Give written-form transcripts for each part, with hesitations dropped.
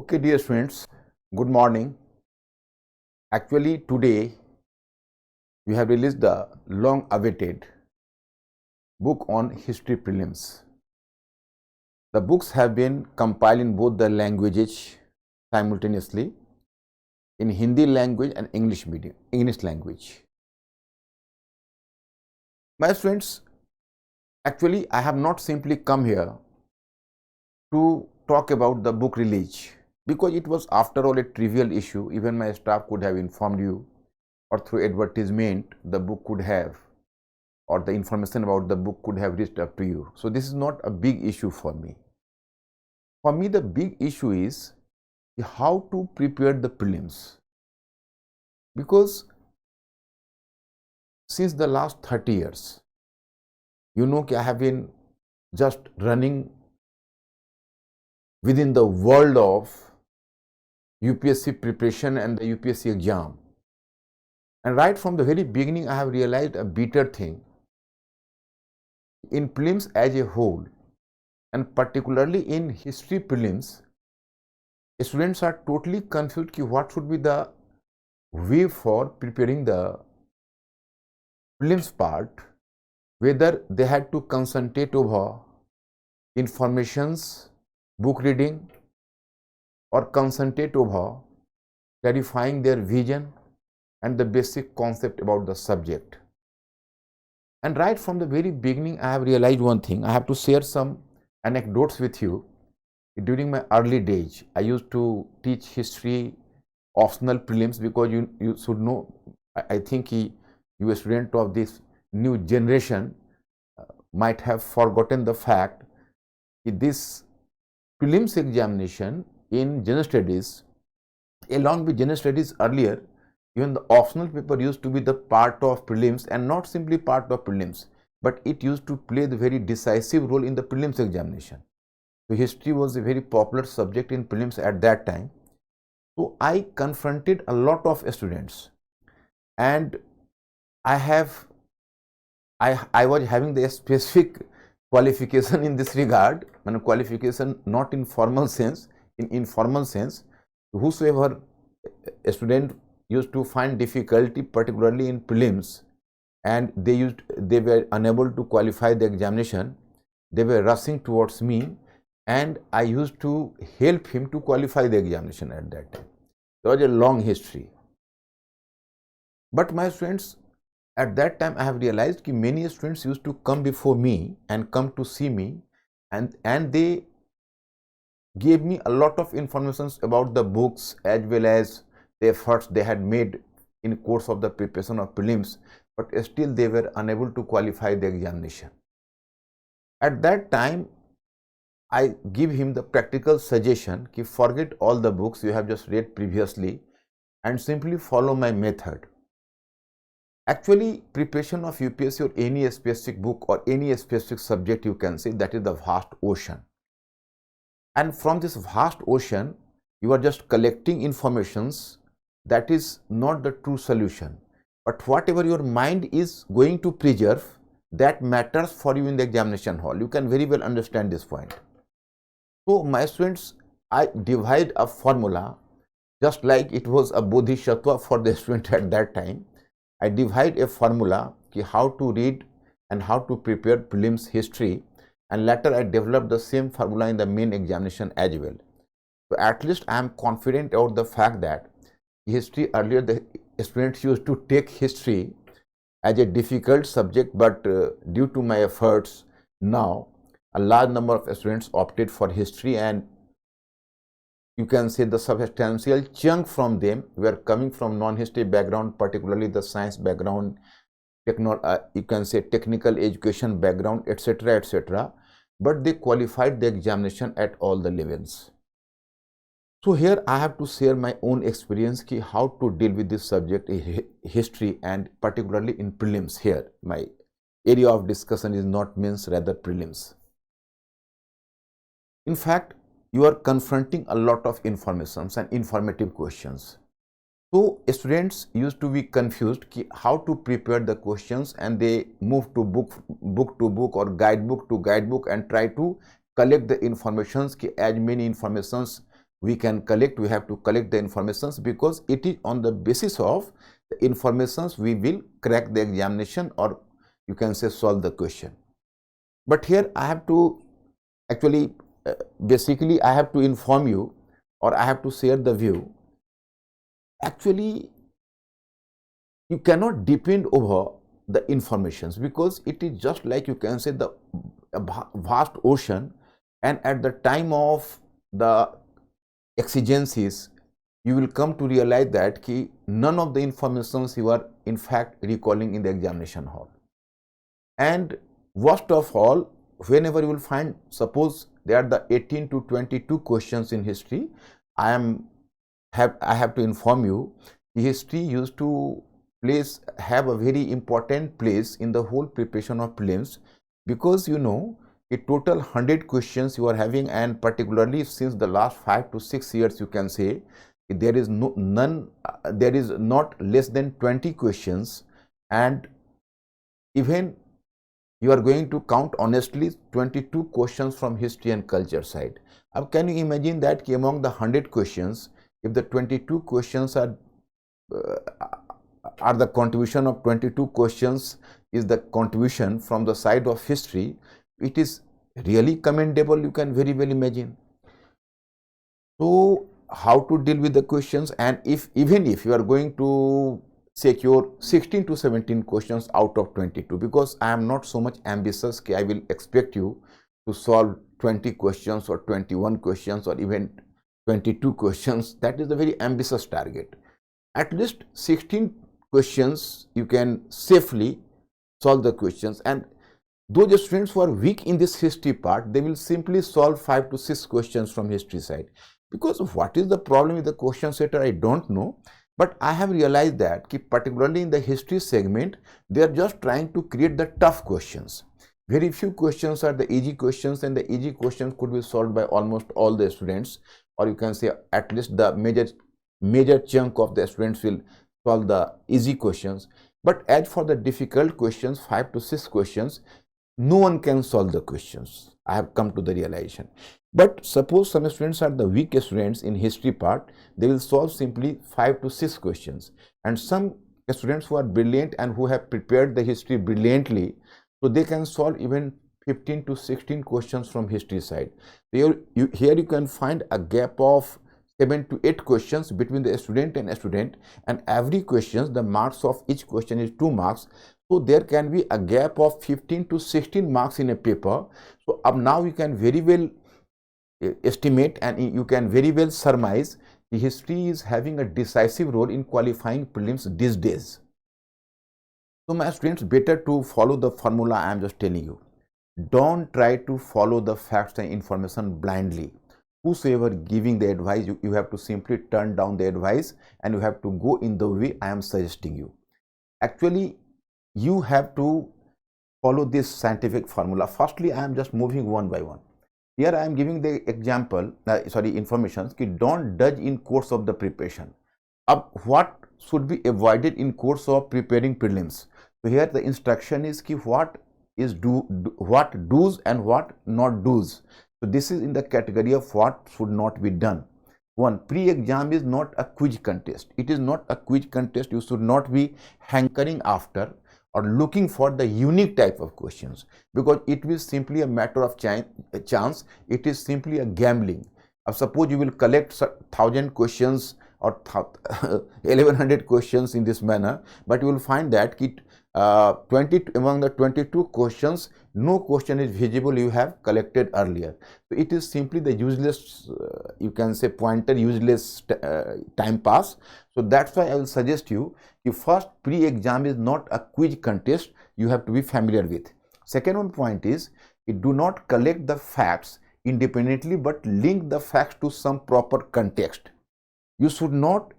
Okay, dear students, good morning. Actually, today we have released the long awaited book on history prelims. The books have been compiled in both the languages simultaneously, in Hindi language and English language. My students, actually I have not simply come here to talk about the book release, because it was after all a trivial issue. Even my staff could have informed you, or through advertisement the book could have, or the information about the book could have reached up to you. So this is not a big issue for me. For me, the big issue is how to prepare the prelims, because since the last 30 years, you know, I have been just running within the world of UPSC preparation and the UPSC exam. And right from the very beginning, I have realized a bitter thing. In prelims as a whole, and particularly in history prelims, students are totally confused ki what should be the way for preparing the prelims part, whether they had to concentrate over informations, book reading, or concentrate over clarifying their vision and the basic concept about the subject. And right from the very beginning, I have realized one thing. I have to share some anecdotes with you. During my early days, I used to teach history optional prelims, because you should know, I think you a student of this new generation might have forgotten the fact that this prelims examination in general studies, along with general studies earlier, even the optional paper used to be the part of prelims, and not simply part of prelims, but it used to play the very decisive role in the prelims examination. So history was a very popular subject in prelims at that time. So I confronted a lot of students, and I was having the specific qualification in this regard, and qualification not in formal sense, in informal sense. Whosoever a student used to find difficulty, particularly in prelims, and they were unable to qualify the examination, they were rushing towards me, and I used to help him to qualify the examination at that time. There was a long history. But my students, at that time I have realized that many students used to come before me and come to see me, and they gave me a lot of information about the books as well as the efforts they had made in course of the preparation of prelims, but still they were unable to qualify the examination. At that time, I give him the practical suggestion ki forget all the books you have just read previously and simply follow my method. Actually, preparation of UPSC or any specific book or any specific subject, you can say, that is the vast ocean. And from this vast ocean, you are just collecting informations. That is not the true solution. But whatever your mind is going to preserve, that matters for you in the examination hall. You can very well understand this point. So my students, I divide a formula, just like it was a bodhisattva for the student at that time. I divide a formula ki how to read and how to prepare prelims history, and later I developed the same formula in the main examination as well. So at least I am confident about the fact that history, earlier the students used to take history as a difficult subject, but due to my efforts, now a large number of students opted for history, and you can say the substantial chunk from them were coming from non-history background, particularly the science background, you can say technical education background, etc., etc. But they qualified the examination at all the levels. So here I have to share my own experience ki how to deal with this subject, history, and particularly in prelims. Here my area of discussion is not mains, rather prelims. In fact, you are confronting a lot of informations and informative questions. So students used to be confused ki how to prepare the questions, and they move to book to book or guidebook to guidebook and try to collect the informations, ki as many informations we can collect, we have to collect the informations, because it is on the basis of the informations we will crack the examination, or you can say solve the question. But here I have to actually basically I have to inform you, or I have to share the view. Actually, you cannot depend over the informations, because it is just like, you can say, the vast ocean, and at the time of the exigencies you will come to realize that none of the informations you are in fact recalling in the examination hall. And worst of all, whenever you will find, suppose there are the 18 to 22 questions in history, I have to inform you, history used to have a very important place in the whole preparation of prelims, because you know, a total 100 questions you are having, and particularly since the last 5 to 6 years, you can say there is there is not less than 20 questions, and even you are going to count honestly 22 questions from history and culture side. Now can you imagine that among the 100 questions, if the 22 questions are the contribution of 22 questions is the contribution from the side of history, it is really commendable, you can very well imagine. So how to deal with the questions, and even if you are going to secure 16 to 17 questions out of 22, because I am not so much ambitious, I will expect you to solve 20 questions or 21 questions or even 22 questions. That is a very ambitious target. At least 16 questions you can safely solve the questions, and those students who are weak in this history part, they will simply solve 5 to 6 questions from history side. Because what is the problem with the question setter, I don't know, but I have realized that particularly in the history segment, they are just trying to create the tough questions. Very few questions are the easy questions, and the easy questions could be solved by almost all the students, or you can say at least the major chunk of the students will solve the easy questions. But as for the difficult questions, 5 to 6 questions, no one can solve the questions. I have come to the realization. But suppose some students are the weak students in history part, they will solve simply 5 to 6 questions. And some students who are brilliant and who have prepared the history brilliantly, so they can solve even 15 to 16 questions from history side. Here you can find a gap of 7 to 8 questions between the student and student, and every question, the marks of each question is 2 marks. So there can be a gap of 15 to 16 marks in a paper. So up now you can very well estimate, and you can very well surmise, the history is having a decisive role in qualifying prelims these days. So my students, better to follow the formula I am just telling you. Don't try to follow the facts and information blindly. Whosoever giving the advice, you have to simply turn down the advice, and you have to go in the way I am suggesting you. Actually, you have to follow this scientific formula. Firstly, I am just moving one by one. Here I am giving the example, information, don't judge in course of the preparation. What should be avoided in course of preparing prelims? So here the instruction is what do's and what not do's. So this is in the category of what should not be done. One, pre-exam is not a quiz contest. It is not a quiz contest. You should not be hankering after or looking for the unique type of questions, because it is simply a matter of chance. It is simply a gambling. Suppose you will collect 1,000 questions or 1,100 questions in this manner, but you will find that among the 22 questions, no question is visible you have collected earlier. So it is simply the useless, you can say pointer, useless time pass. So that's why I will suggest you, first, pre-exam is not a quiz contest, you have to be familiar with. Second one point is, you do not collect the facts independently, but link the facts to some proper context. You should not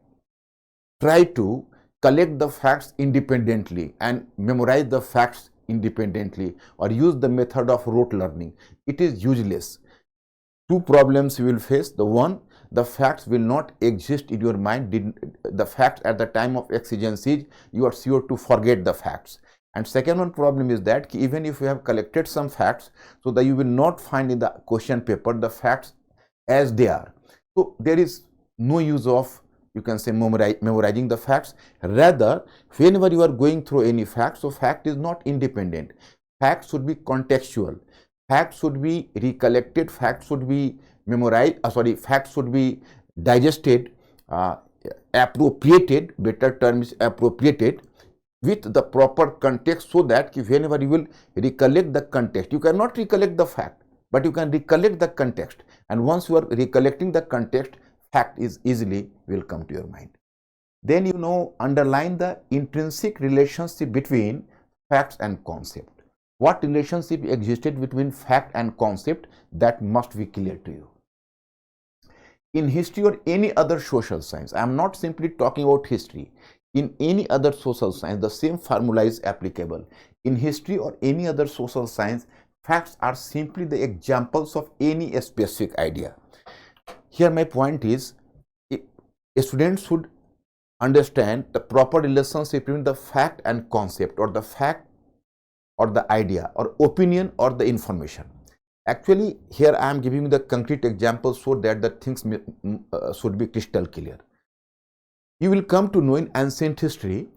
try to collect the facts independently and memorize the facts independently, or use the method of rote learning. It is useless. Two problems you will face. The one, the facts will not exist in your mind. The facts at the time of exigencies, you are sure to forget the facts. And second one problem is that even if you have collected some facts, so that you will not find in the question paper the facts as they are. So there is no use of, you can say, memorizing the facts. Rather, whenever you are going through any fact, so fact is not independent. Fact should be contextual. Fact should be recollected. Fact should be memorized. Fact should be digested, appropriated. Better term is appropriated with the proper context, so that whenever you will recollect the context, you cannot recollect the fact, but you can recollect the context. And once you are recollecting the context, fact is easily will come to your mind. Then underline the intrinsic relationship between facts and concept. What relationship existed between fact and concept, that must be clear to you. In history or any other social science, I am not simply talking about history. In any other social science, the same formula is applicable. In history or any other social science, facts are simply the examples of any specific idea. Here my point is, a student should understand the proper relationship between the fact and concept, or the fact or the idea, or opinion or the information. Actually, here I am giving you the concrete examples so that the things should be crystal clear. You will come to know in ancient history,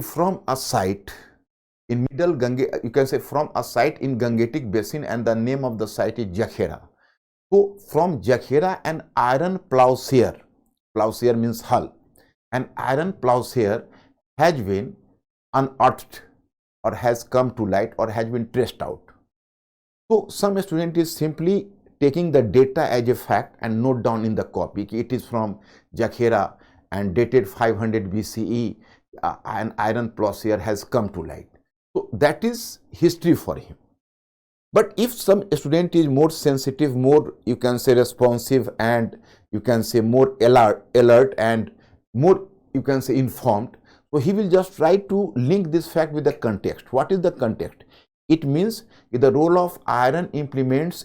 from a site in middle Gange, you can say from a site in Gangetic basin, and the name of the site is Jakhera. So from Jakhera, an iron plowshare means hull, an iron plowshare has been unearthed, or has come to light, or has been traced out. So some student is simply taking the data as a fact and note down in the copy, it is from Jakhera and dated 500 BCE, an iron plowshare has come to light. So that is history for him. But if some student is more sensitive, more, you can say, responsive, and you can say more alert and more, you can say, informed, so he will just try to link this fact with the context. What is the context? It means the role of iron implements,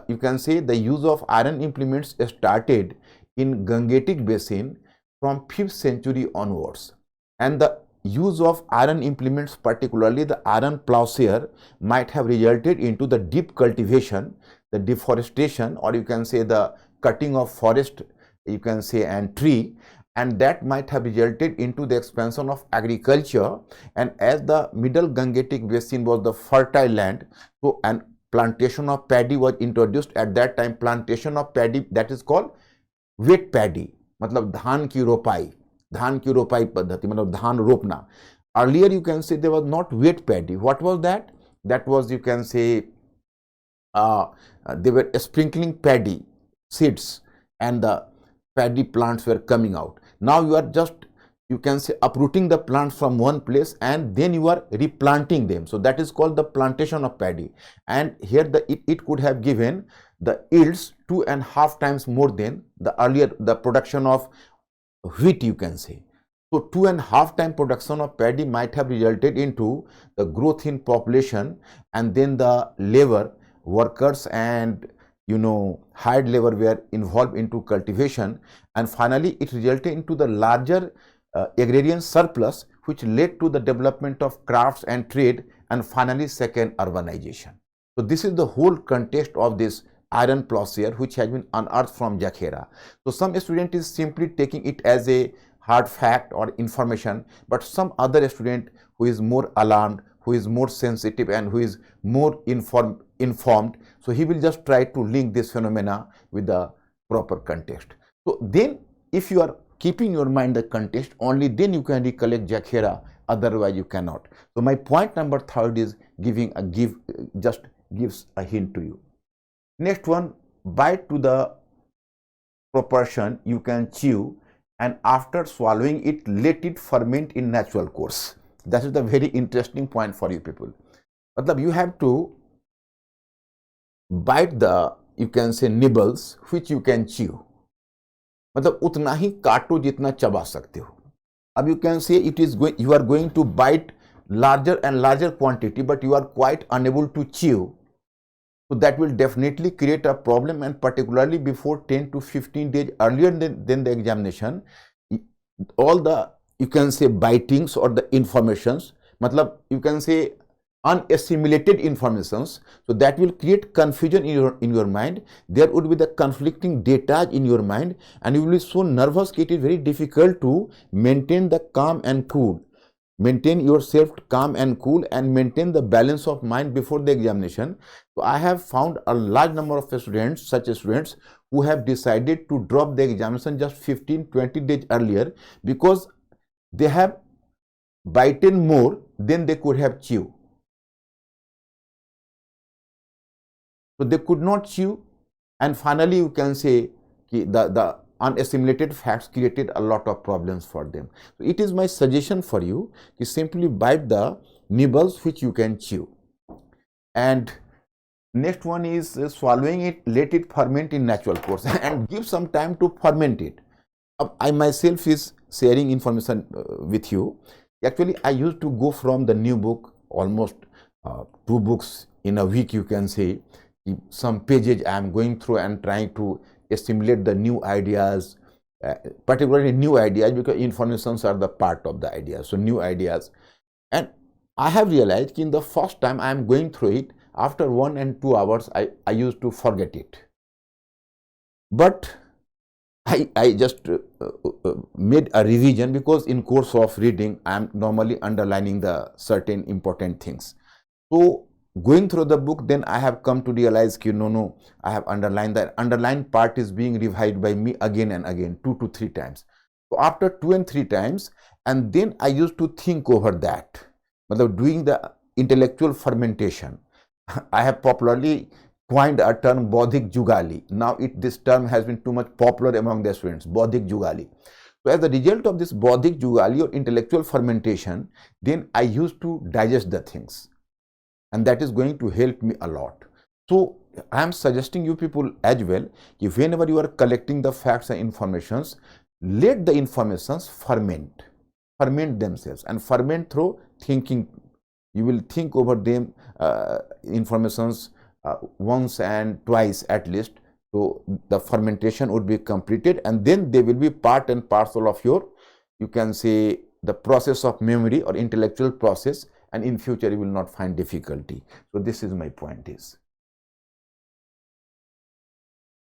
you can say the use of iron implements started in Gangetic basin from 5th century onwards, and the use of iron implements, particularly the iron plowshare, might have resulted into the deep cultivation, the deforestation, or you can say the cutting of forest, you can say, and tree, and that might have resulted into the expansion of agriculture. And as the middle Gangetic basin was the fertile land, so an plantation of paddy was introduced at that time. Plantation of paddy, that is called wet paddy, मतलब धान की रोपाई पद्धति, मतलब धान रोपना. Earlier, you can say, there was not wet paddy. What was that? That was, you can say, they were sprinkling paddy seeds, and the paddy plants were coming out. Now you are just, you can say, uprooting the plants from one place, and then you are replanting them. So that is called the plantation of paddy. And here it could have given the yields 2.5 times more than the earlier, the production of wheat, you can say. So 2.5 times production of paddy might have resulted into the growth in population, and then the labor, workers and hired labor were involved into cultivation, and finally it resulted into the larger agrarian surplus, which led to the development of crafts and trade, and finally second, urbanization. So this is the whole context of this iron plowshare, which has been unearthed from Jakhera. So some student is simply taking it as a hard fact or information, but some other student who is more alarmed, who is more sensitive, and who is more informed, so he will just try to link this phenomena with the proper context. So then, if you are keeping your mind the context, only then you can recollect Jakhera, otherwise you cannot. So my point number 3 is just gives a hint to you. Next one, bite to the proportion you can chew, and after swallowing it, let it ferment in natural course. That is the very interesting point for you people. Matlab, you have to bite the, you can say, nibbles which you can chew. मतलब उतना ही काटो जितना चबा सकते हो. अब you can say it is going, you are going to bite larger and larger quantity, but you are quite unable to chew. So that will definitely create a problem, and particularly before 10 to 15 days earlier than the examination, all the, you can say, bitings or the informations, matlab, you can say, unassimilated informations, so that will create confusion in your mind. There would be the conflicting data in your mind, and you will be so nervous that it is very difficult to maintain the calm and cool. Maintain yourself calm and cool and maintain the balance of mind before the examination. So I have found a large number of students, such students who have decided to drop the examination just 15-20 days earlier because they have bitten more than they could have chewed. So they could not chew, and finally you can say the unassimilated facts created a lot of problems for them. So it is my suggestion for you to simply bite the nibbles which you can chew. And next one is swallowing it, let it ferment in natural course and give some time to ferment it. I myself is sharing information with you. Actually, I used to go from the new book, almost 2 books in a week, you can say. Some pages I am going through and trying to assimilate the new ideas, particularly new ideas, because informations are the part of the ideas. So new ideas. And I have realized in the first time I am going through it, after 1 and 2 hours, I used to forget it. But I just made a revision, because in course of reading, I am normally underlining the certain important things. So going through the book, then I have come to realize that no, I have underlined, that underlined part is being revised by me again and again, 2 to 3 times. So after 2 and 3 times, and then I used to think over that, doing the intellectual fermentation. I have popularly coined a term Bodhik Jugali. Now this term has been too much popular among the students, Bodhik Jugali. So as a result of this Bodhik Jugali or intellectual fermentation, then I used to digest the things. And that is going to help me a lot. So I am suggesting you people as well, if whenever you are collecting the facts and informations, let the informations ferment themselves, and ferment through thinking. You will think over them informations once and twice at least. So the fermentation would be completed, and then they will be part and parcel of your, you can say, the process of memory or intellectual process, and in future you will not find difficulty. So this is my point is,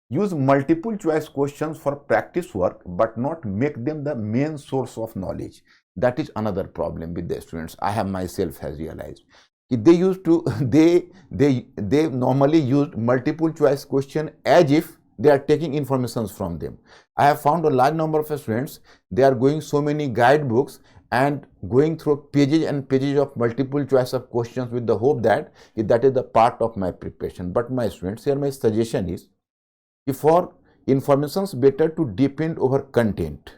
use multiple choice questions for practice work, but not make them the main source of knowledge. That is another problem with the students. I have myself has realized. They used to, they normally used multiple choice question as if they are taking informations from them. I have found a large number of students, they are going so many guidebooks and going through pages and pages of multiple choice of questions with the hope that that is the part of my preparation. But my students, here my suggestion is, for informations better to depend over content,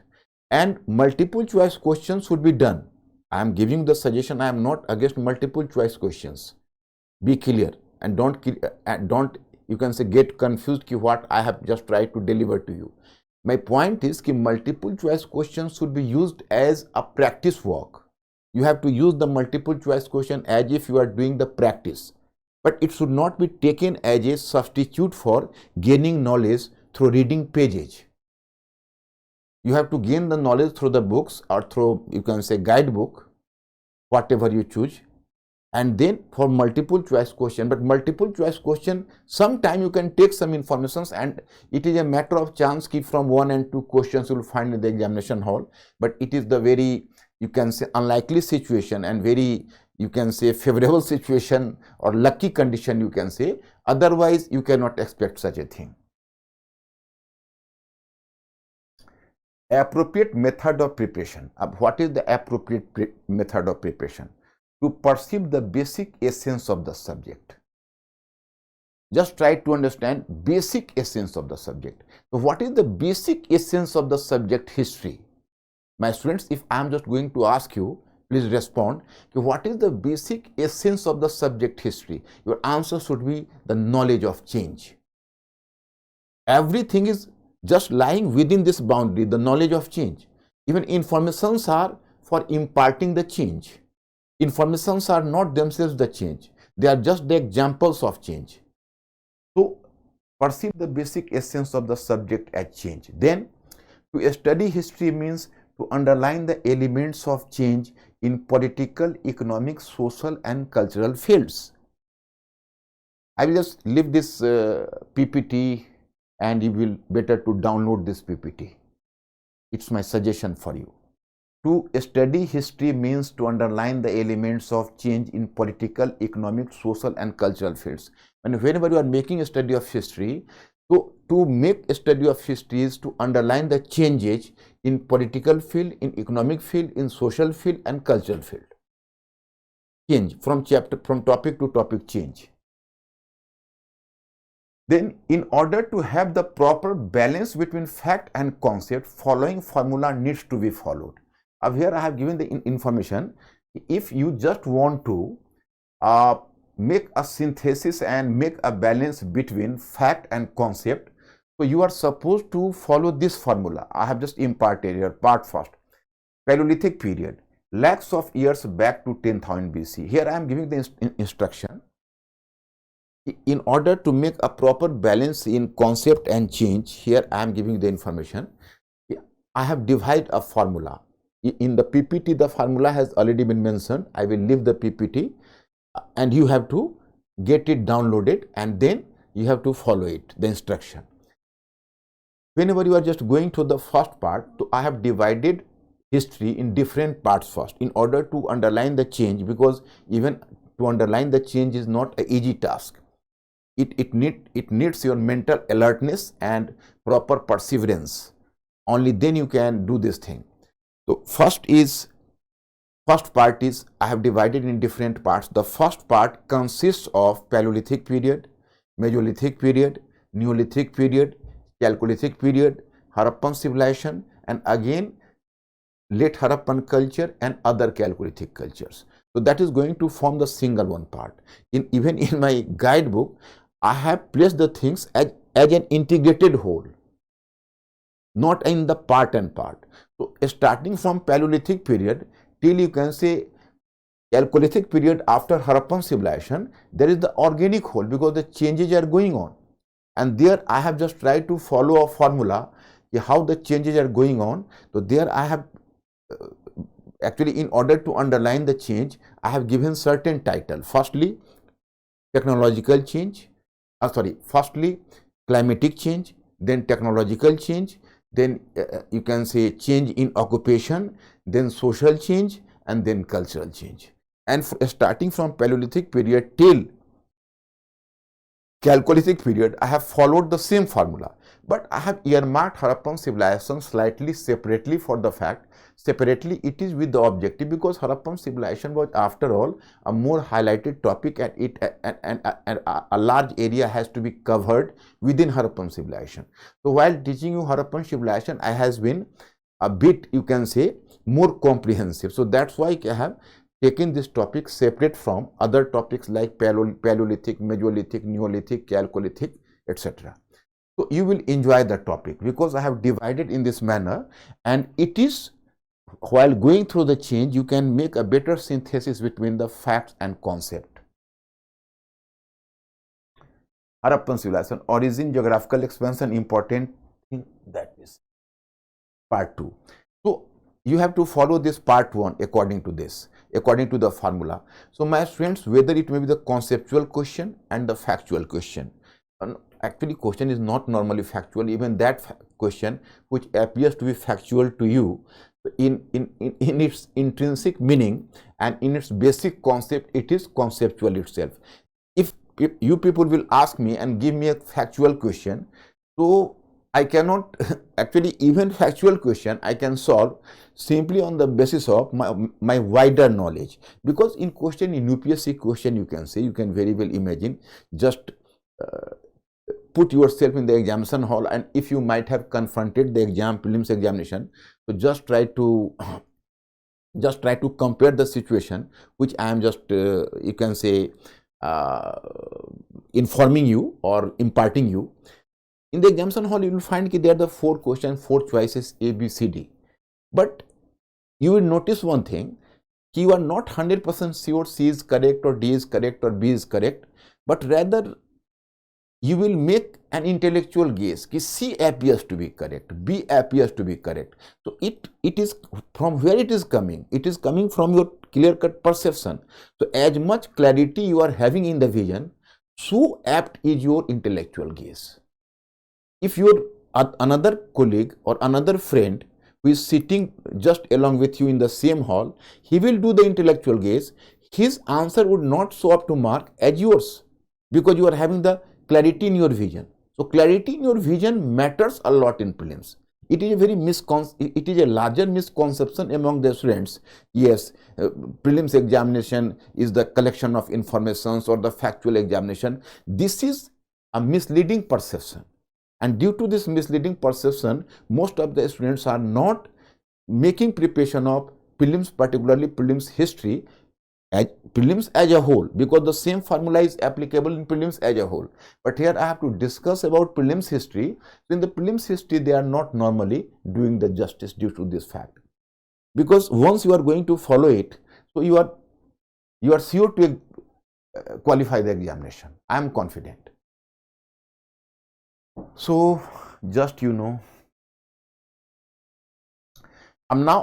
and multiple choice questions should be done. I am giving the suggestion, I am not against multiple choice questions. Be clear and don't you can say get confused what I have just tried to deliver to you. My point is that multiple choice questions should be used as a practice work. You have to use the multiple choice question as if you are doing the practice, but it should not be taken as a substitute for gaining knowledge through reading pages. You have to gain the knowledge through the books or through, you can say, guidebook, whatever you choose. And then for multiple choice question, but multiple choice question, sometime you can take some informations and it is a matter of chance that from 1 and 2 questions you will find in the examination hall, but it is the very, you can say, unlikely situation and very, you can say, favorable situation or lucky condition, you can say. Otherwise you cannot expect such a thing. Appropriate method of preparation. What is the appropriate method of preparation? To perceive the basic essence of the subject. Just try to understand basic essence of the subject. So what is the basic essence of the subject history? My students, if I am just going to ask you, please respond. What is the basic essence of the subject history? Your answer should be the knowledge of change. Everything is just lying within this boundary, the knowledge of change. Even informations are for imparting the change. Informations are not themselves the change. They are just the examples of change. So perceive the basic essence of the subject as change. Then to study history means to underline the elements of change in political, economic, social and cultural fields. I will just leave this PPT and you will better to download this PPT. It's my suggestion for you. To study history means to underline the elements of change in political, economic, social and cultural fields. And whenever you are making a study of history, to make a study of history is to underline the changes in political field, in economic field, in social field and cultural field. Change from topic to topic change. Then in order to have the proper balance between fact and concept, following formula needs to be followed. Now here I have given the information. If you just want to make a synthesis and make a balance between fact and concept, so you are supposed to follow this formula. I have just imparted here. Part first, Paleolithic period, lakhs of years back to 10,000 BC. Here I am giving the instruction. In order to make a proper balance in concept and change, here I am giving the information. I have divided a formula. In the PPT, the formula has already been mentioned. I will leave the PPT and you have to get it downloaded and then you have to follow it, the instruction. Whenever you are just going to the first part, I have divided history in different parts first in order to underline the change, because even to underline the change is not an easy task. It needs your mental alertness and proper perseverance. Only then you can do this thing. So first part is I have divided in different parts. The first part consists of Paleolithic period, Mesolithic period, Neolithic period, Chalcolithic period, Harappan civilization, and again late Harappan culture and other Chalcolithic cultures. So that is going to form the single one part. Even in my guidebook, I have placed the things as an integrated whole, not in the part and part. So starting from Paleolithic period till you can say Chalcolithic period after Harappan civilization, there is the organic whole, because the changes are going on. And there I have just tried to follow a formula how the changes are going on. So there I have actually, in order to underline the change, I have given certain title. Firstly, technological change. Firstly, climatic change, then technological change, then you can say change in occupation, then social change, and then cultural change. And starting from Paleolithic period till Chalcolithic period, I have followed the same formula, but I have earmarked Harappan civilization slightly separately for the fact. Separately, it is with the objective, because Harappan civilization was after all a more highlighted topic, and a large area has to be covered within Harappan civilization. So while teaching you Harappan civilization, I has been a bit, you can say, more comprehensive. So that's why I have taken this topic separate from other topics like Paleolithic, Mesolithic, Neolithic, Chalcolithic, etc. So you will enjoy the topic because I have divided in this manner, and it is, while going through the change, you can make a better synthesis between the facts and concept. Harappan civilization, origin, geographical expansion, important thing, that is part 2. So you have to follow this part 1 according to this, according to the formula. So my students, whether it may be the conceptual question and the factual question. Actually, question is not normally factual. Even that question which appears to be factual to you, in its intrinsic meaning and in its basic concept, it is conceptual itself. If you people will ask me and give me a factual question, so I cannot actually, even factual question I can solve simply on the basis of my wider knowledge, because in question, in UPSC question, you can say, you can very well imagine, just put yourself in the examination hall, and if you might have confronted the prelims examination, so just try to compare the situation which I am just you can say informing you or imparting you. In the examination hall, you will find that there are the 4 questions, 4 choices, A, B, C, D. But you will notice one thing, you are not 100% sure C is correct or D is correct or B is correct, but rather you will make an intellectual guess कि C appears to be correct, B appears to be correct. So it is from where it is coming? It is coming from your clear-cut perception. So as much clarity you are having in the vision, so apt is your intellectual guess. If your another colleague or another friend who is sitting just along with you in the same hall, he will do the intellectual guess. His answer would not show up to mark as yours because you are having the clarity in your vision. So clarity in your vision matters a lot in prelims. It is a very it is a larger misconception among the students. Yes, prelims examination is the collection of informations or the factual examination. This is a misleading perception. And due to this misleading perception, most of the students are not making preparation of prelims, particularly prelims history, prelims as a whole, because the same formula is applicable in prelims as a whole. But here I have to discuss about prelims history. In the prelims history, they are not normally doing the justice due to this fact. Because once you are going to follow it, so you are sure to qualify the examination. I am confident. So just now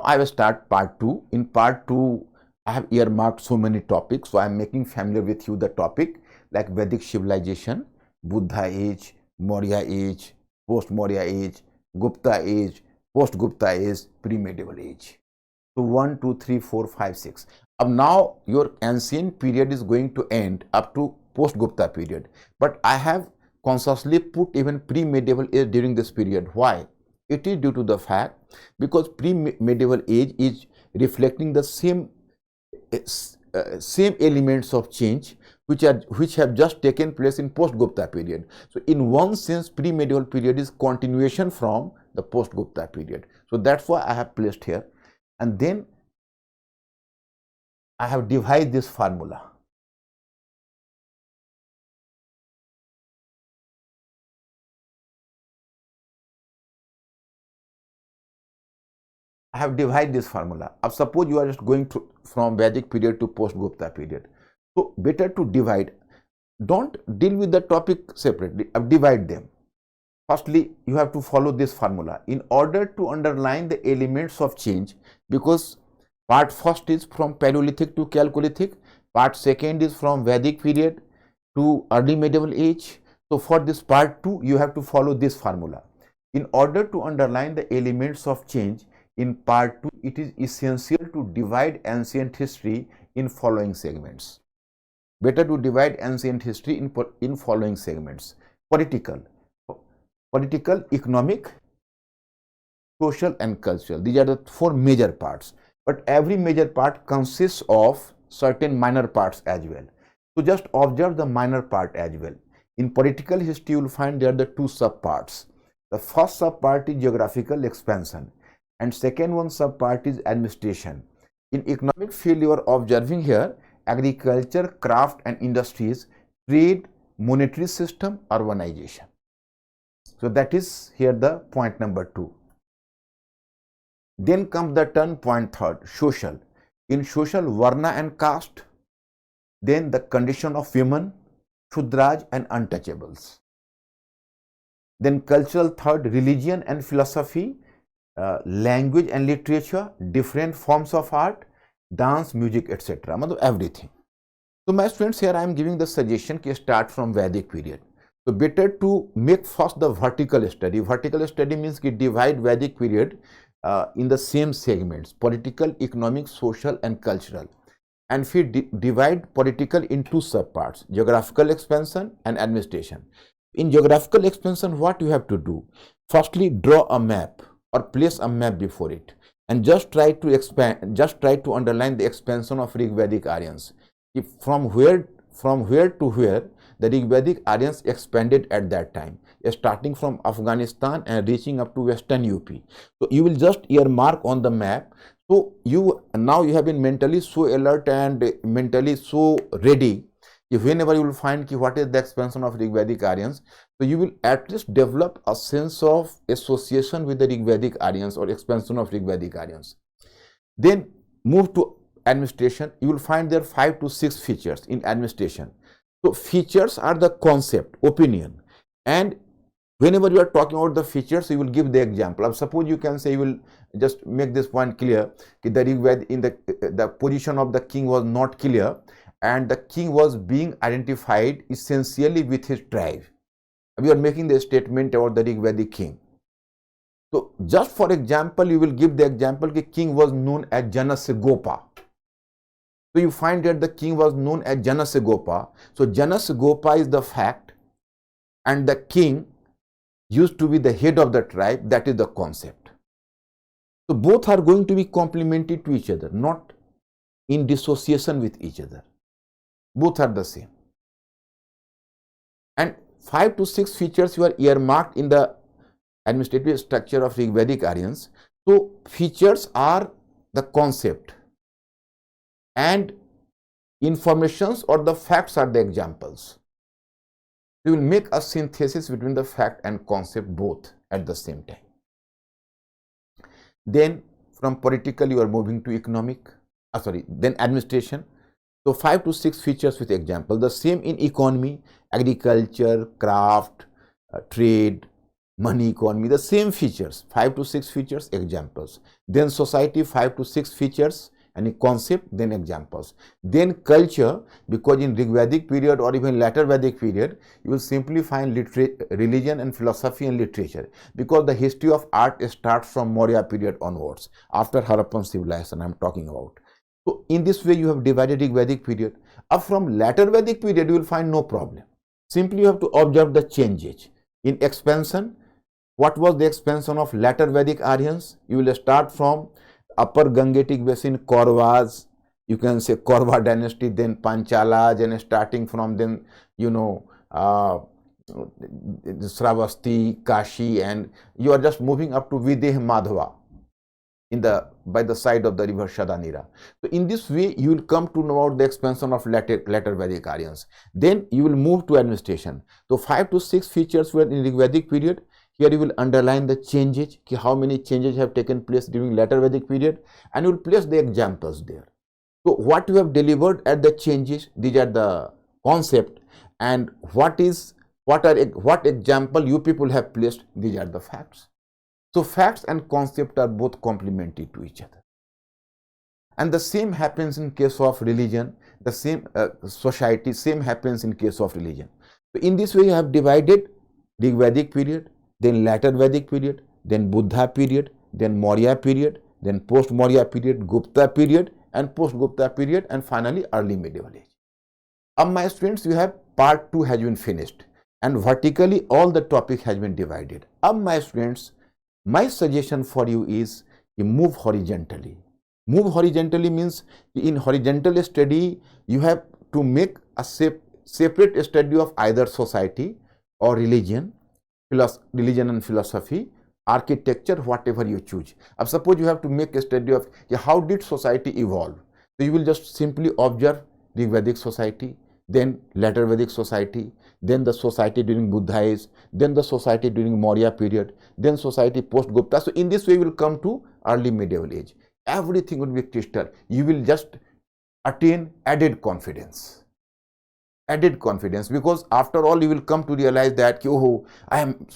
I will start part 2. In part 2, I have earmarked so many topics, so I am making familiar with you the topic like Vedic civilization, Buddha age, Maurya age, post-Maurya age, Gupta age, post-Gupta age, pre-medieval age. So 1, 2, 3, 4, 5, 6. Now your ancient period is going to end up to post-Gupta period, but I have consciously put even pre-medieval age during this period. Why? It is due to the fact because pre-medieval age is reflecting the same elements of change which have just taken place in post-Gupta period. So in one sense, pre-medieval period is continuation from the post-Gupta period. So that's why I have placed here. And then I have divided this formula. I have divided this formula. Suppose you are just going from Vedic period to post-Gupta period. So better to divide. Don't deal with the topic separately. Divide them. Firstly, you have to follow this formula in order to underline the elements of change, because part first is from Paleolithic to Chalcolithic, part second is from Vedic period to early medieval age. So for this part 2, you have to follow this formula. In order to underline the elements of change in part 2, it is essential to divide ancient history in following segments. Better to divide ancient history in following segments. Political, economic, social and cultural. These are the 4 major parts. But every major part consists of certain minor parts as well. So just observe the minor part as well. In political history, you will find there are the 2 subparts. The first subpart is geographical expansion, and second one subpart is administration. In economic field, you are observing here agriculture, craft and industries, trade, monetary system, urbanization. So that is here the point number 2. Then comes the turn point 3rd, social. In social, Varna and caste, then the condition of women, Shudraj and untouchables. Then cultural 3rd, religion and philosophy, language and literature, different forms of art, dance, music, etc. Everything. So my students, here I am giving the suggestion to start from Vedic period. So better to make first the vertical study. Vertical study means to divide Vedic period in the same segments: political, economic, social and cultural. And if we divide political in 2 subparts: geographical expansion and administration. In geographical expansion, what you have to do? Firstly, draw a map or place a map before it, and just try to underline the expansion of Rig-Vedic Aryans. If from where to where the Rig-Vedic Aryans expanded at that time, starting from Afghanistan and reaching up to Western UP. So you will just earmark on the map. So now you have been mentally so alert and mentally so ready. If whenever you will find what is the expansion of Rig-Vedic Aryans, so you will at least develop a sense of association with the Rig-Vedic Aryans or expansion of Rig-Vedic Aryans. Then move to administration. You will find there 5 to 6 features in administration. So features are the concept, opinion, And whenever you are talking about the features, you will give the example. Suppose you can say, you will just make this point clear, that in the position of the king was not clear, and the king was being identified essentially with his tribe. We are making the statement about the Rigvedic king. So just for example, you will give the example that king was known as Janasagopa. So you find that the king was known as Janasagopa. So Janasagopa is the fact, and the king used to be the head of the tribe. That is the concept. So both are going to be complementary to each other, not in dissociation with each other. Both are the same. And 5 to 6 features you are earmarked in the administrative structure of Rigvedic Aryans. So features are the concept, and informations or the facts are the examples. You will make a synthesis between the fact and concept both at the same time. Then from political you are moving to economic, then administration. So 5 to 6 features with example. The same in economy, agriculture, craft, trade, money economy, the same features, 5 to 6 features, examples. Then society, 5 to 6 features and a concept, then examples. Then culture, because in Rigvedic period or even later Vedic period, you will simply find religion and philosophy and literature, because the history of art starts from Maurya period onwards, after Harappan civilization I am talking about. So in this way you have divided Rigvedic period. Up from later Vedic period you will find no problem. Simply you have to observe the changes. In expansion, what was the expansion of later Vedic Aryans? You will start from Upper Gangetic Basin, Kauravas, you can say Kaurava dynasty, then Panchalas, and starting from then, Sravasti, Kashi, and you are just moving up to Videha Madhava by the side of the river Shadanira. So in this way, you will come to know about the expansion of later Vedic Aryans. Then you will move to administration. So 5 to 6 features were in Rigvedic period. Here you will underline the changes, how many changes have taken place during later Vedic period, and you will place the examples there. So what you have delivered at the changes, these are the concept, and what example you people have placed, these are the facts. So facts and concept are both complementary to each other. And the same happens in case of religion, the same society, same happens in case of religion. So in this way you have divided Rigvedic period, then later Vedic period, then Buddha period, then Maurya period, then post-Maurya period, Gupta period, and post-Gupta period, and finally early medieval age. My students, you have part 2 has been finished, and vertically all the topic has been divided. My students, my suggestion for you is you move horizontally. Move horizontally means in horizontal study you have to make a separate study of either society or religion and philosophy, architecture, whatever you choose. Suppose you have to make a study of how did society evolve. So you will just simply observe the Vedic society, then later Vedic society, then the society during Buddha age, then the society during Maurya period, then society post Gupta. So in this way you will come to early medieval age. Everything will be crystal. You will just attain added confidence. Because after all you will come to realize that I am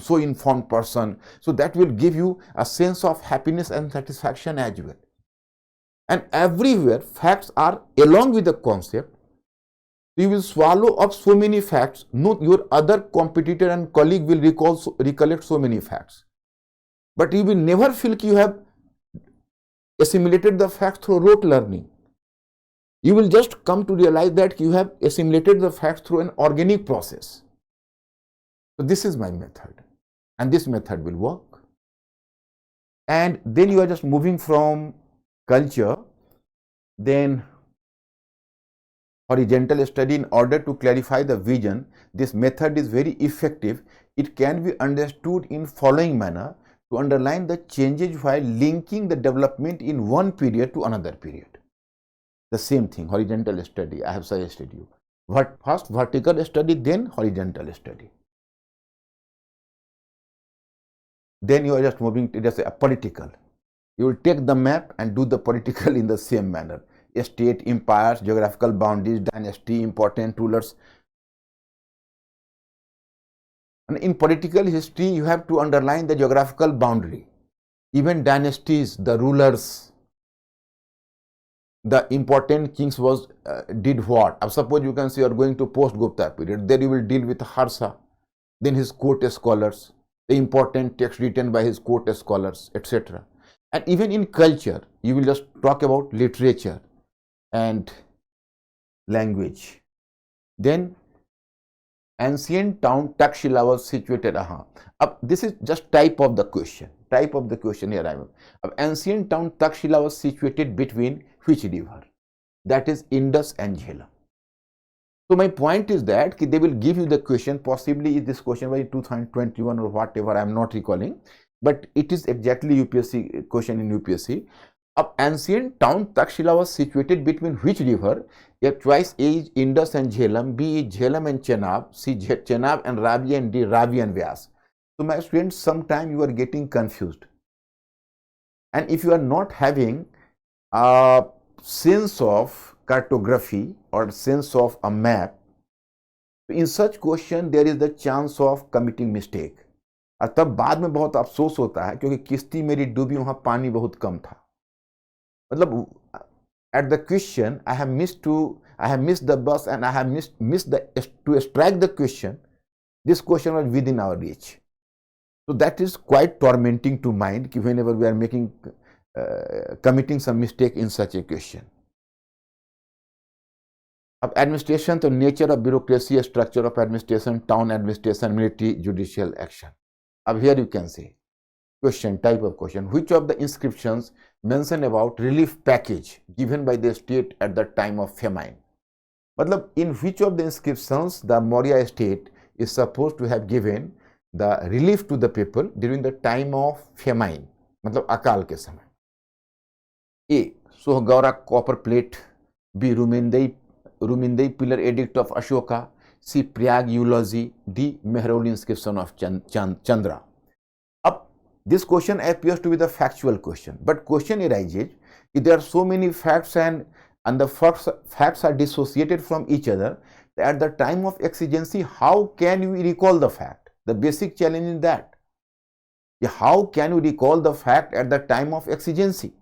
so informed person. So that will give you a sense of happiness and satisfaction as well. And everywhere facts are along with the concept. You will swallow up so many facts. No, your other competitor and colleague will recollect so many facts, but you will never feel you have assimilated the facts through rote learning. You will just come to realize that you have assimilated the facts through an organic process. So this is my method, and this method will work. And then you are just moving from culture, then horizontal study in order to clarify the vision. This method is very effective. It can be understood in following manner: to underline the changes while linking the development in one period to another period. The same thing, horizontal study, I have suggested you. First vertical study, then horizontal study. Then you are just moving to just a political. You will take the map and do the political in the same manner. State, empires, geographical boundaries, dynasty, important rulers. And in political history, you have to underline the geographical boundary. Even dynasties, the rulers, the important kings was did what? Suppose you can say you are going to post-Gupta period, there you will deal with Harsha, then his court scholars, the important text written by his court scholars, etc. And even in culture, you will just talk about literature and language. Then ancient town Takshila was situated. This is just type of the question. Type of the question here I am. Ancient town Takshila was situated between which river? That is Indus and Jhelum. So my point is that they will give you the question, possibly this question by 2021 or whatever, I am not recalling, but it is exactly UPSC question in UPSC. Ancient town Takshila was situated between which river? Your choice A is Indus and Jhelum, B is Jhelum and Chenab, C Chenab and Ravi, and D Ravi and Vyas. So my students, sometime you are getting confused. And if you are not having a sense of cartography or sense of a map, in such question there is the chance of committing mistake. और तब बाद में बहुत अफसोस होता है क्योंकि किश्ती मेरी डूबी, वहां पानी बहुत कम था. मतलब at the question I have missed the bus and I have missed to strike the question. This question was within our reach. So that is quite tormenting to mind whenever we are making committing some mistake in such a question. Administration, the nature of bureaucracy, structure of administration, town administration, military, judicial action. Here you can say question, type of question. Which of the inscriptions mention about relief package given by the state at the time of famine? Matlab, in which of the inscriptions the Maurya state is supposed to have given the relief to the people during the time of famine? Matlab akal ke samay. A. Sohgaura copper plate. B. Rumindai pillar edict of Ashoka. C. Prayag eulogy. D. Mehrauli inscription of Chandra. This question appears to be the factual question, but question arises if there are so many facts and the facts are dissociated from each other. At the time of exigency, how can we recall the fact? The basic challenge is that. How can we recall the fact at the time of exigency?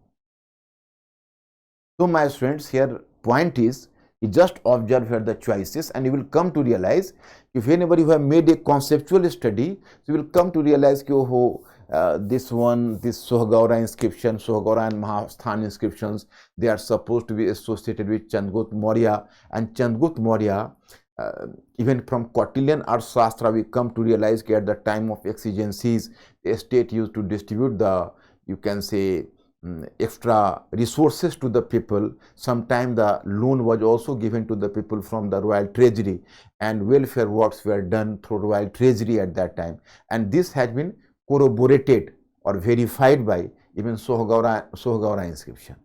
So my students, here point is, you just observe here the choices and you will come to realize, if whenever you have made a conceptual study, you will come to realize this Sohgaura inscription, Sohgaura and Mahasthan inscriptions, they are supposed to be associated with Chandragupta Maurya, and Chandragupta Maurya, even from Kautilyan Arthashastra, we come to realize that at the time of exigencies, the state used to distribute the, you can say, extra resources to the people. Sometimes the loan was also given to the people from the royal treasury, and welfare works were done through royal treasury at that time, and this has been corroborated or verified by even Sohgaura inscription.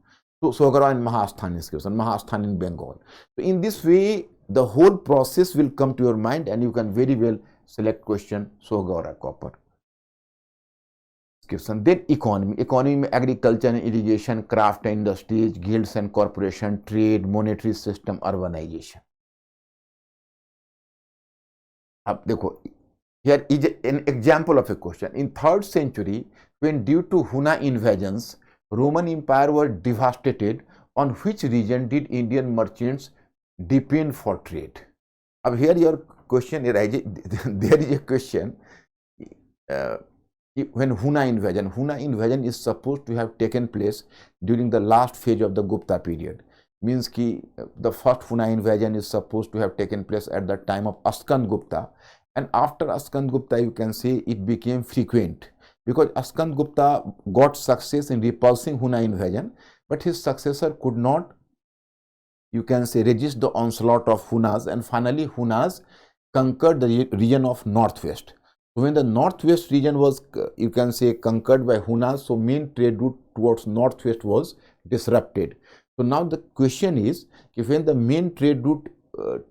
So Sohgaura and Mahasthan inscription, Mahasthan in Bengal. So in this way, the whole process will come to your mind and you can very well select question Sohgaura copper inscription. Then economy, agriculture and irrigation, craft and industries, guilds and corporation, trade, monetary system, urbanization. अब देखो, here is an example of a question. In 3rd century, when due to Huna invasions, Roman Empire was devastated, on which region did Indian merchants depend for trade? Now here your question arises, there is a question, when Huna invasion is supposed to have taken place during the last phase of the Gupta period. Means ki the first Huna invasion is supposed to have taken place at the time of Askand Gupta. And after Askand Gupta, you can say it became frequent because Askand Gupta got success in repulsing Huna invasion, but his successor could not, you can say, resist the onslaught of Hunas, and finally Hunas conquered the region of northwest. So when the northwest region was, you can say, conquered by Hunas, so main trade route towards northwest was disrupted. So now the question is, if when the main trade route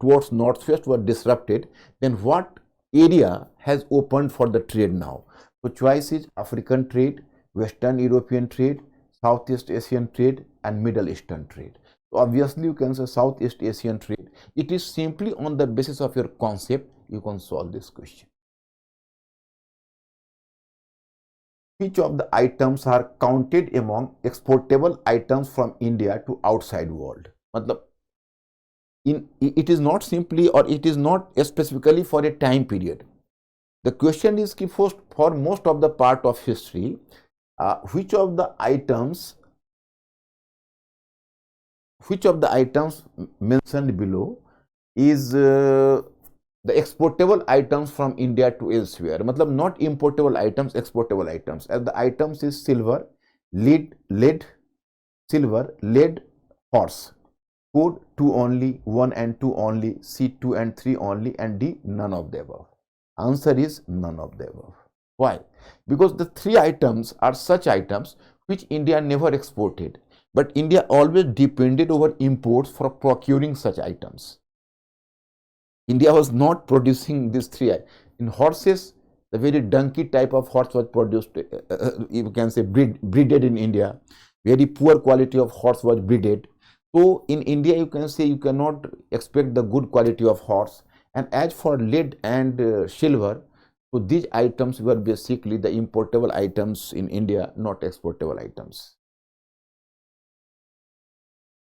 towards northwest was disrupted, then what area has opened for the trade now? So choice is African trade, Western European trade, Southeast Asian trade, and Middle Eastern trade. So obviously you can say Southeast Asian trade. It is simply on the basis of your concept you can solve this question. which of the items are counted among exportable items from India to outside world? Matlab, it is not simply, or it is not specifically for a time period. The question is कि for most of the part of history, which of the items mentioned below is the exportable items from India to elsewhere? Matlab, not importable items, exportable items. As the items is silver, lead, horse. Code 2 only, 1 and 2 only, C 2 and 3 only, and D none of the above. Answer is none of the above. Why? Because the three items are such items which India never exported, but India always depended over imports for procuring such items. India was not producing these three. In horses, the very donkey type of horse was produced, you can say breeded in India. Very poor quality of horse was breeded. So in India, you can say you cannot expect the good quality of horse. And as for lead and silver, so these items were basically the importable items in India, not exportable items.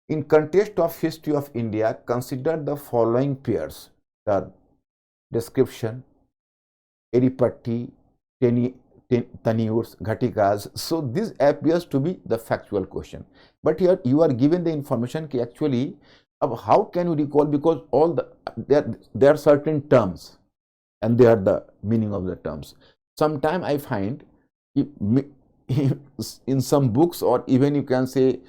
In context of history of India, consider the following pairs: the description, eripatti, tanures, ghatikas. So this appears to be the factual question. But here you are given the information ki actually how can you recall, because all there are certain terms and they are the meaning of the terms. Sometimes I find in some books, or even you can say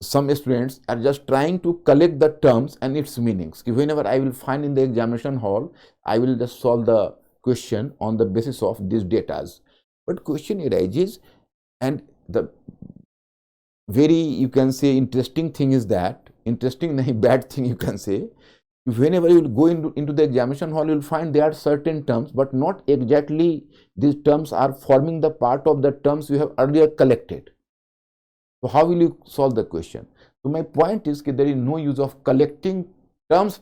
some students are just trying to collect the terms and its meanings. Whenever I will find in the examination hall, I will just solve the question on the basis of these data. But question arises, and the very, you can say, interesting thing is that, interesting bad thing you can say, whenever you will go into the examination hall, you will find there are certain terms, but not exactly these terms are forming the part of the terms you have earlier collected. So how will you solve the question? So my point is that there is no use of collecting terms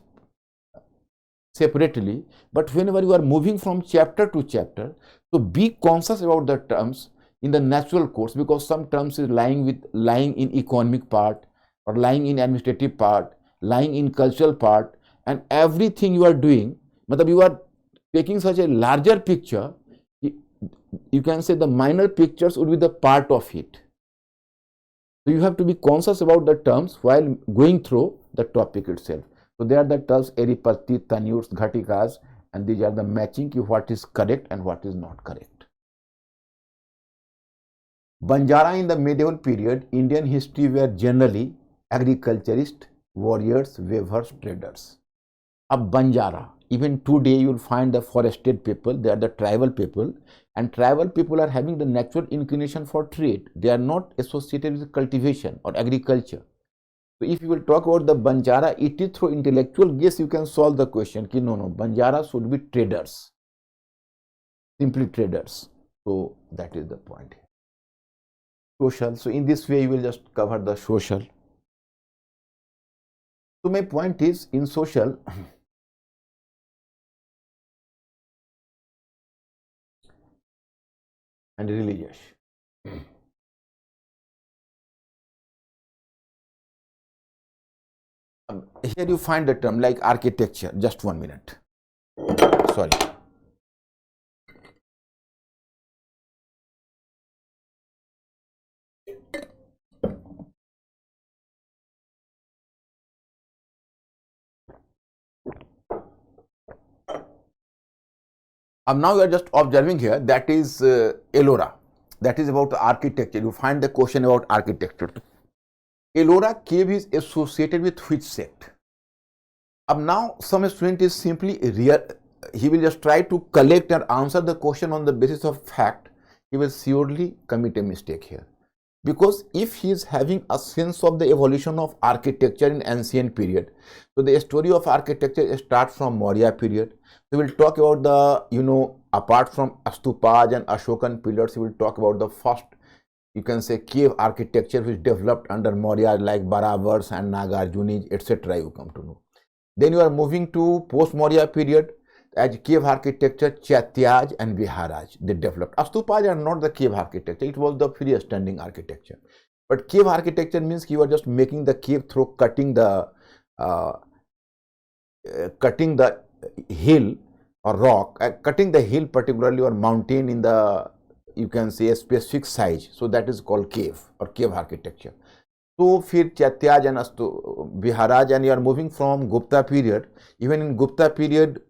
separately, but whenever you are moving from chapter to chapter, so be conscious about the terms in the natural course, because some terms is lying in economic part, or lying in administrative part, lying in cultural part, and everything you are doing, but you are taking such a larger picture, you can say the minor pictures would be the part of it. So you have to be conscious about the terms while going through the topic itself. So they are the terms eripatti, tanures, ghatikas, and these are the matching what is correct and what is not correct. Banjara in the medieval period, Indian history were generally agriculturists, warriors, weavers, traders. Ab Banjara, even today you will find the forested people, they are the tribal people, and tribal people are having the natural inclination for trade. They are not associated with cultivation or agriculture. So if you will talk about the Banjara, it is through intellectual guess you can solve the question. Ki no, Banjara should be traders, simply traders. So that is the point here. Social. So in this way you will just cover the social. So my point is, in social, and religious. Here you find the term like architecture. Just 1 minute. Sorry. Now you are just observing here, that is Ellora. That is about architecture. You find the question about architecture. Ellora cave is associated with which sect? Now some student is simply he will just try to collect and answer the question on the basis of fact. He will surely commit a mistake here. Because if he is having a sense of the evolution of architecture in ancient period, so the story of architecture starts from Maurya period. We will talk about the, apart from stupas and Ashokan pillars, we will talk about the first, you can say, cave architecture which developed under Maurya, like Baravars and Nagar, Junij, etc. you come to know. Then you are moving to post-Maurya period. as cave architecture, Chaityas and Viharas they developed. Astupas are not the cave architecture, it was the freestanding architecture. But cave architecture means you are just making the cave through cutting the hill or rock, cutting the hill particularly or mountain in the, you can say, a specific size. So that is called cave or cave architecture. So फिर Chaityas and Viharas, and you are moving from Gupta period. Even in Gupta period,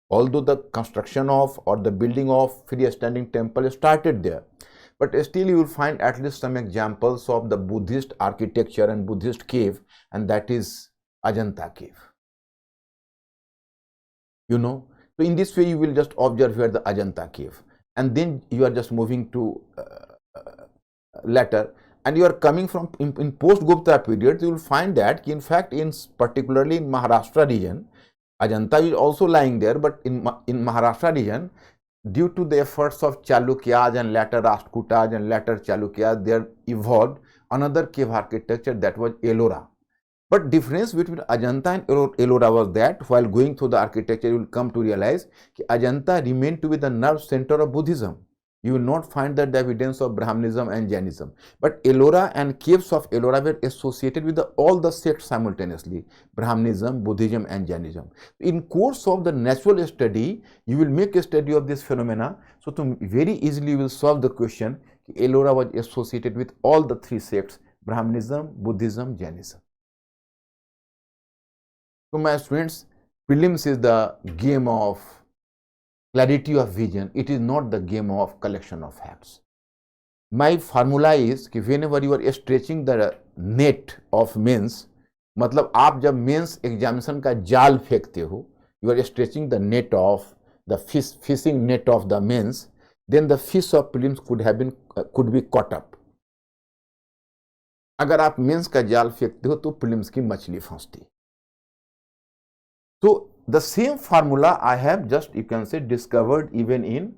although the construction of or the building of freestanding temple started there, but still you will find at least some examples of the Buddhist architecture and Buddhist cave, and that is Ajanta cave. You know, so in this way you will just observe here the Ajanta cave, and then you are just moving to later, and you are coming from in post Gupta period. You will find that in fact particularly in Maharashtra region, Ajanta is also lying there, but in Maharashtra region, due to the efforts of Chalukyas and later Rashtrakutas and later Chalukyas, there evolved another cave architecture, that was Ellora. But difference between Ajanta and Ellora was that while going through the architecture, you will come to realize that Ajanta remained to be the nerve center of Buddhism. You will not find that the evidence of Brahmanism and Jainism. But Ellora and caves of Ellora were associated with all the sects simultaneously, Brahmanism, Buddhism and Jainism. In course of the natural study, you will make a study of this phenomena. So to very easily you will solve the question, Ellora was associated with all the three sects, Brahmanism, Buddhism, Jainism. So my students, prelims is the game of clarity of vision. It is not the game of collection of facts. My formula is कि whenever you are stretching the net of mains, मतलब आप जब mains examination का जाल फेंकते हो, you are stretching the net of the fishing net of the mains, then the fish of prelims could be caught up. अगर आप mains का जाल फेंकते हो तो प्रीलिम्स की मछली फंसती. So the same formula I have just, you can say, discovered even in,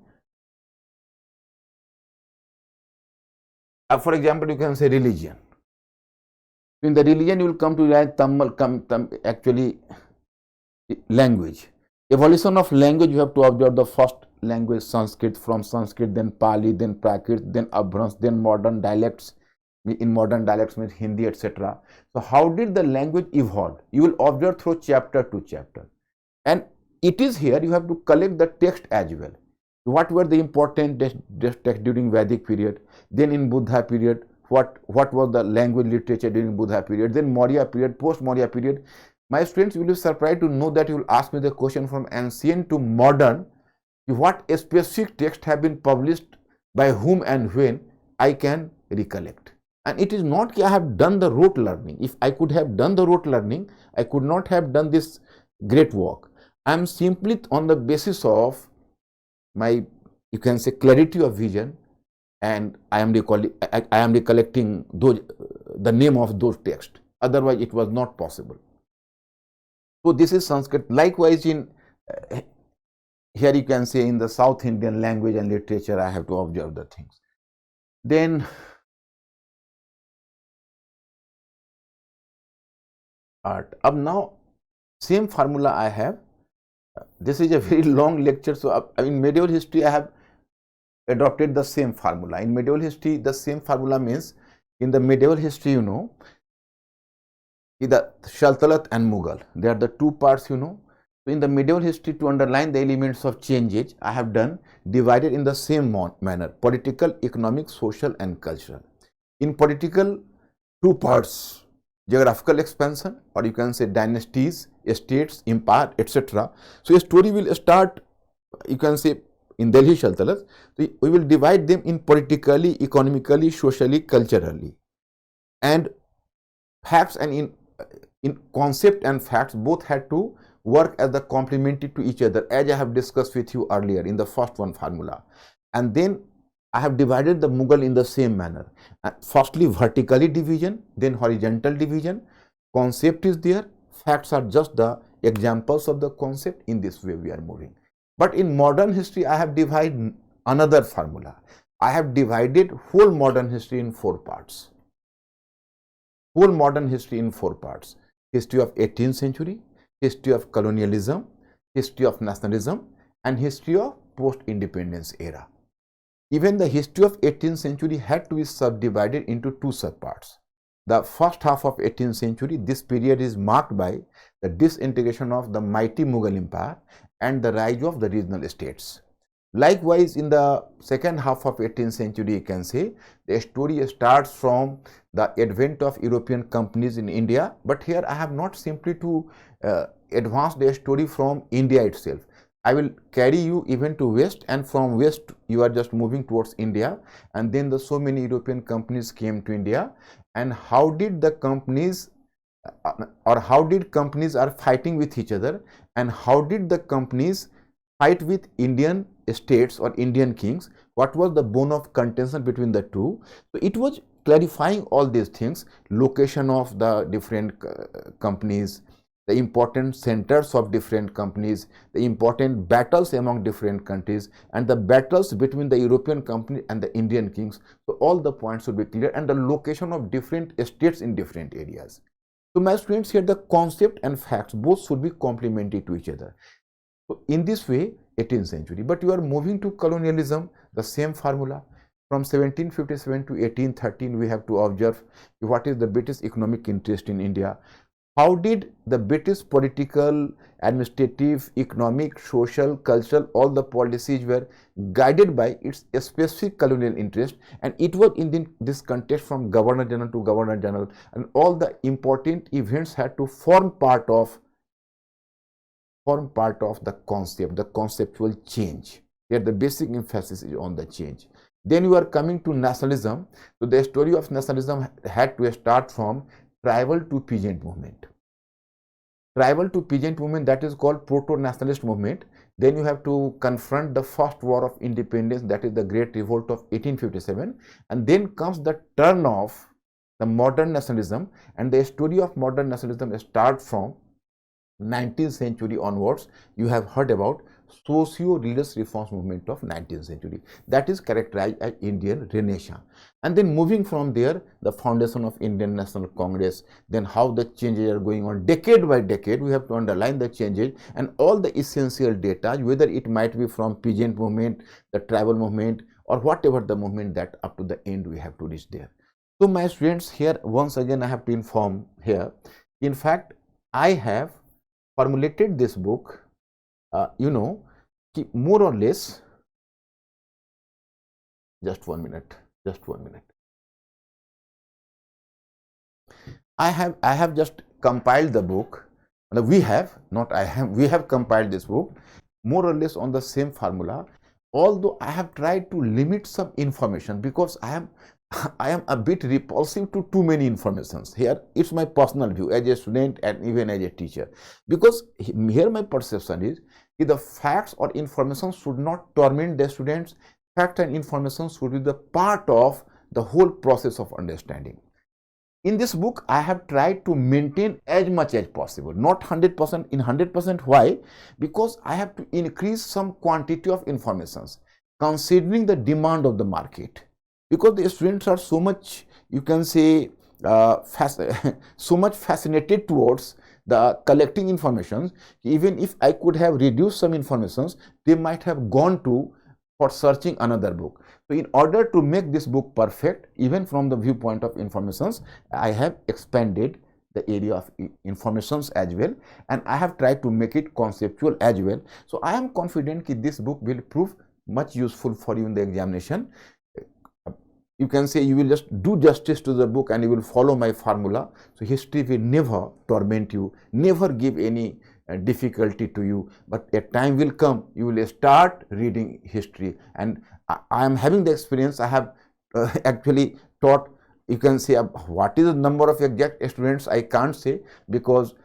for example, you can say religion. In the religion, you will come to realize actually language. Evolution of language, you have to observe the first language Sanskrit, from Sanskrit, then Pali, then Prakrit, then Abhrans, then modern dialects. In modern dialects means Hindi, etc. So how did the language evolve? You will observe through chapter to chapter. And it is here you have to collect the text as well. What were the important texts during Vedic period? Then in Buddha period, what was the language literature during Buddha period? Then Maurya period, post Maurya period. My students, will be surprised to know that you will ask me the question from ancient to modern, what specific text have been published by whom and when, I can recollect. And it is not that I have done the rote learning. If I could have done the rote learning, I could not have done this great work. I am simply on the basis of my, you can say, clarity of vision, and I am recollecting the name of those texts. Otherwise, it was not possible. So this is Sanskrit. Likewise, in here you can say in the South Indian language and literature, I have to observe the things. Then art. Up now, same formula I have. This is a very long lecture. So in medieval history, I have adopted the same formula. In medieval history, the same formula means in the medieval history, you know, the Shaltanat and Mughal, they are the two parts, you know. So in the medieval history, to underline the elements of changes, I have done divided in the same manner: political, economic, social and cultural. In political, two parts: geographical expansion, or you can say dynasties, states, empire, etc. So a story will start, you can say, in Delhi Sultanate. So we will divide them in politically, economically, socially, culturally. And facts and in concept and facts both had to work as the complementary to each other, as I have discussed with you earlier in the first one formula. And then I have divided the Mughal in the same manner. Firstly, vertically division, then horizontal division. Concept is there, facts are just the examples of the concept. In this way we are moving. But in modern history, I have divided another formula. I have divided whole modern history in four parts. Whole modern history in four parts: history of 18th century, history of colonialism, history of nationalism, and history of post-independence era. Even the history of 18th century had to be subdivided into two subparts. The first half of 18th century, this period is marked by the disintegration of the mighty Mughal Empire and the rise of the regional states. Likewise, in the second half of 18th century, you can say the story starts from the advent of European companies in India. But here I have not simply to advance the story from India itself. I will carry you even to West, and from West you are just moving towards India, and then so many European companies came to India, and how did the companies how did companies are fighting with each other, and how did the companies fight with Indian states or Indian kings, what was the bone of contention between the two. So it was clarifying all these things, location of the different companies, the important centers of different companies, the important battles among different countries, and the battles between the European company and the Indian kings. So all the points should be clear, and the location of different states in different areas. So my students, here the concept and facts both should be complementary to each other. So in this way, 18th century. But you are moving to colonialism, the same formula. From 1757 to 1813, we have to observe what is the British economic interest in India. How did the British political, administrative, economic, social, cultural, all the policies were guided by its specific colonial interest, and it was in this context from Governor General to Governor General, and all the important events had to form part of the concept, the conceptual change. Here the basic emphasis is on the change. Then you are coming to nationalism. So the story of nationalism had to start from tribal to peasant movement. Tribal to peasant movement, that is called proto-nationalist movement. Then you have to confront the first war of independence, that is the Great Revolt of 1857. And then comes the turn of the modern nationalism, and the story of modern nationalism starts from 19th century onwards. You have heard about socio-religious reforms movement of 19th century, that is characterized as Indian Renaissance. And then moving from there, the foundation of Indian National Congress, then how the changes are going on decade by decade. We have to underline the changes and all the essential data, whether it might be from peasant movement, the tribal movement, or whatever the movement, that up to the end we have to reach there. So my students, here once again I have to inform here, in fact I have formulated this book, more or less, just one minute. I have just compiled the book. We have compiled this book more or less on the same formula, although I have tried to limit some information because I am a bit repulsive to too many informations. Here it's my personal view as a student and even as a teacher, because here my perception is the facts or information should not torment the students. Fact and information should be the part of the whole process of understanding. In this book, I have tried to maintain as much as possible, not 100%. In 100%, why? Because I have to increase some quantity of informations considering the demand of the market. Because the students are so much, you can say, so much fascinated towards the collecting information. Even if I could have reduced some informations, they might have gone to for searching another book. So in order to make this book perfect, even from the viewpoint of informations, I have expanded the area of informations as well, and I have tried to make it conceptual as well. So I am confident that this book will prove much useful for you in the examination. You can say you will just do justice to the book and you will follow my formula. So history will never torment you, never give any difficulty to you, but a time will come you will start reading history. And I am having the experience. I have actually taught, you can say, what is the number of exact students I can't say, because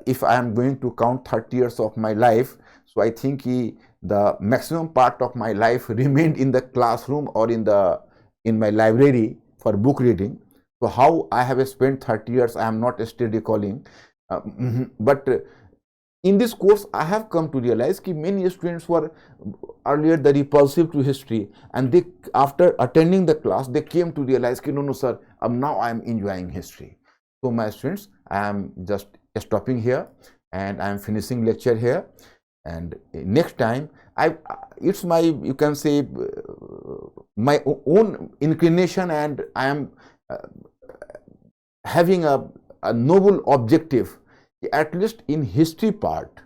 if I am going to count 30 years of my life, so I think the maximum part of my life remained in the classroom or in my library for book reading. So how I have spent 30 years, I am not still recalling. But in this course, I have come to realize that many students were earlier the repulsive to history, and they, after attending the class, they came to realize that no sir, now I am enjoying history. So my students, I am just stopping here and I am finishing lecture here. And next time, it's my, you can say, my own inclination, and I am having a noble objective, at least in history part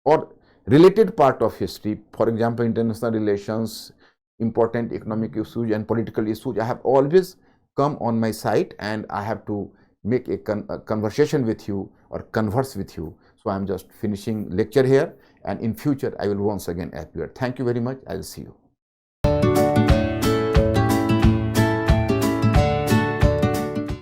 or related part of history, for example, international relations, important economic issues and political issues, I have always come on my site and I have to make a conversation with you or converse with you. So I am just finishing lecture here, and in future I will once again appear. Thank you very much. I will see you.